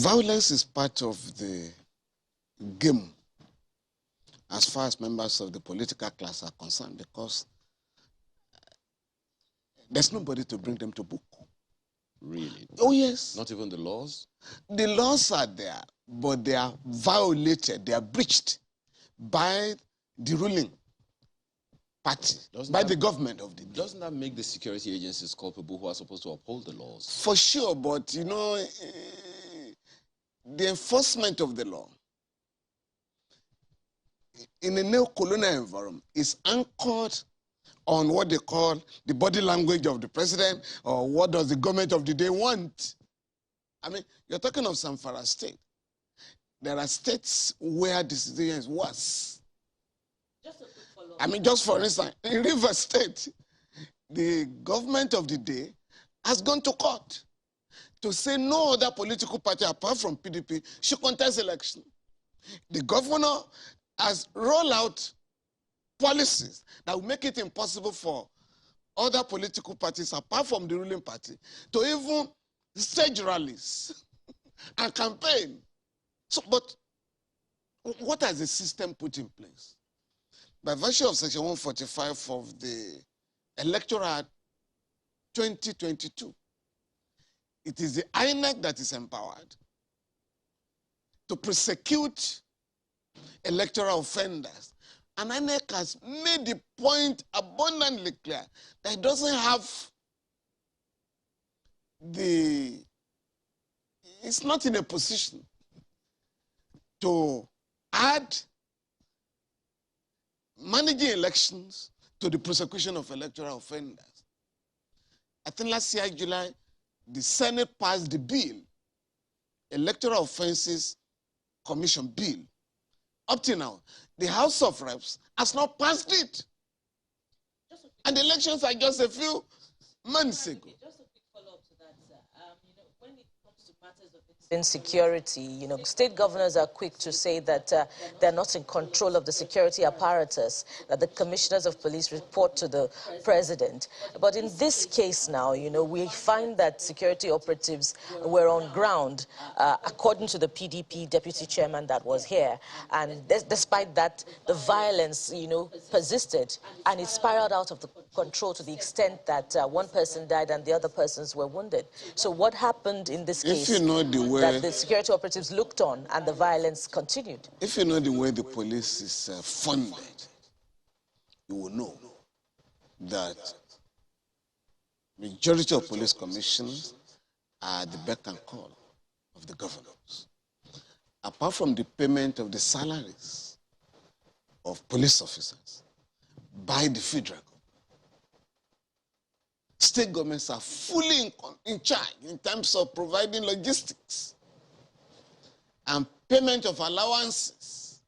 Violence is part of the game as far as members of the political class are concerned, because there's nobody to bring them to book. Really? Oh, yes. Not even the laws? The laws are there, but they are violated, they are breached by the ruling party, by the government of the day. Doesn't that make the security agencies culpable who are supposed to uphold the laws? For sure, but you know, the enforcement of the law in a neo-colonial environment is anchored on what they call the body language of the president, or what does the government of the day want. I mean, you're talking of Zamfara state. There are states where the situation is worse. Just a quick follow-up. I mean, just for instance, in River State, the government of the day has gone to court to say no other political party apart from PDP should contest election. The governor has rolled out policies that will make it impossible for other political parties apart from the ruling party to even stage rallies and campaign. So, but what has the system put in place? By virtue of Section 145 of the Electoral Act 2022, it is the INEC that is empowered to prosecute electoral offenders. And INEC has made the point abundantly clear that it doesn't have it's not in a position to add managing elections to the prosecution of electoral offenders. I think last year, July, the Senate passed the bill, Electoral Offenses Commission Bill. Up to now, the House of Reps has not passed it. And the elections are just a few months ago. Just a quick follow-up to that, sir. When it comes to matters of insecurity, state governors are quick to say that they're not in control of the security apparatus, that the commissioners of police report to the president. But in this case now, we find that security operatives were on ground, according to the PDP deputy chairman that was here. And despite that, the violence, persisted, and it spiraled out of the control to the extent that one person died and the other persons were wounded. So what happened in this case? If you know the way that the security operatives looked on and the violence continued. If you know the way the police is funded, you will know that majority of police commissioners are the beck and call of the governors. Apart from the payment of the salaries of police officers by the federal government, state governments are fully in charge in terms of providing logistics and payment of allowances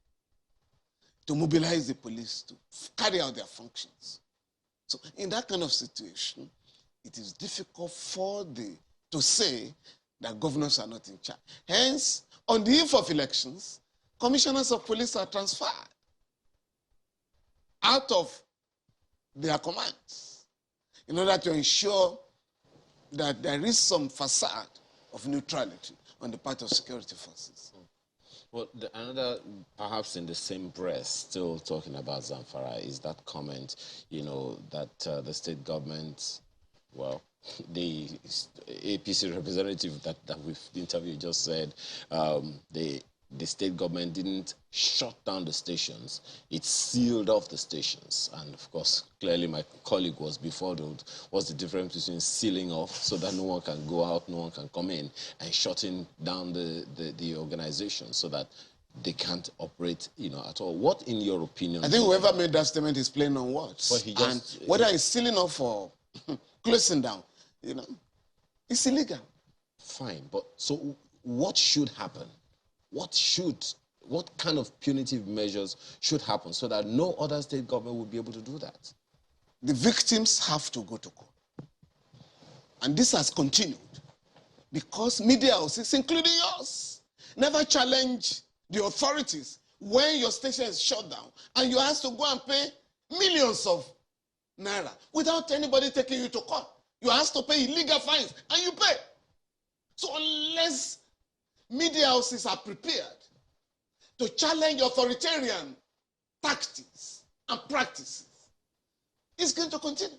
to mobilize the police to carry out their functions. So in that kind of situation, it is difficult to say that governors are not in charge. Hence, on the eve of elections, commissioners of police are transferred out of their commands in order to ensure that there is some facade of neutrality on the part of security forces. Well, another, perhaps in the same breath, still talking about Zamfara, is that comment, that the state government, well, the APC representative that we've interviewed just said the state government didn't shut down the stations, it sealed off the stations. And of course, clearly my colleague was befuddled. What's the difference between sealing off so that no one can go out, no one can come in, and shutting down the organization so that they can't operate, at all? What, in your opinion? I think whoever made that statement is playing on words. But he just, and whether it's sealing off or closing down, it's illegal. Fine, but so what should happen? What kind of punitive measures should happen so that no other state government will be able to do that? The victims have to go to court. And this has continued because media houses, including yours, never challenge the authorities when your station is shut down and you have to go and pay millions of naira without anybody taking you to court. You have to pay illegal fines and you pay. So unless media houses are prepared to challenge authoritarian tactics and practices, it's going to continue.